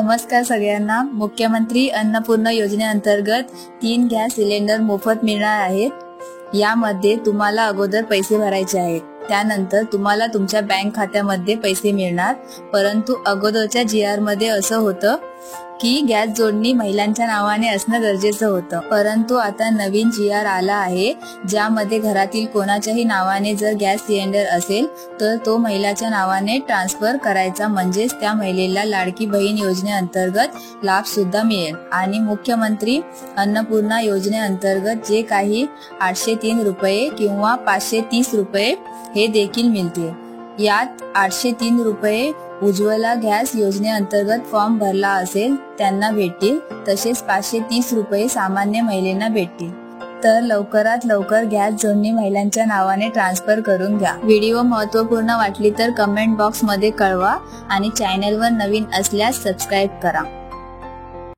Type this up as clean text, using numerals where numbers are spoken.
नमस्कार सगळ्यांना। मुख्यमंत्री अन्नपूर्णा योजनेअंतर्गत 3 गॅस सिलेंडर मोफत मिळणार आहेत। यामध्ये तुम्हाला अगोदर पैसे भरायचे आहेत, त्यानंतर तुम्हाला तुमच्या बँक खात्यामध्ये पैसे मिळणार। परंतु अगोदरच्या GR मध्ये असं होतं की गॅस जोडणी महिलांच्या नावाने असणं गरजेचं होतं, परंतु आता नवीन GR आला आहे ज्यामध्ये घरातील कोणाच्याही नावाने जर गॅस सिलेंडर असेल तर तो महिलाच्या नावाने ट्रान्सफर करायचा, म्हणजेच त्या महिलेला लाडकी बहीण योजनेअंतर्गत लाभ सुद्धा मिळेल। आणि मुख्यमंत्री अन्नपूर्णा योजनेअंतर्गत जे काही 803 रुपये किंवा 530 रुपये हे देखील मिळतील। यात 803 रुपये उज्ज्वला गॅस योजनेअंतर्गत फॉर्म भरला असेल त्यांना भेटतील, तसेच 530 रुपये सामान्य महिलांना भेटतील। तर लवकरात लवकर गॅस जोडणी महिलांच्या नावाने ट्रान्सफर करून घ्या। व्हिडिओ महत्त्वपूर्ण वाटली तर कमेंट बॉक्स मध्ये कळवा आणि चॅनलवर नवीन असल्यास सबस्क्राइब करा।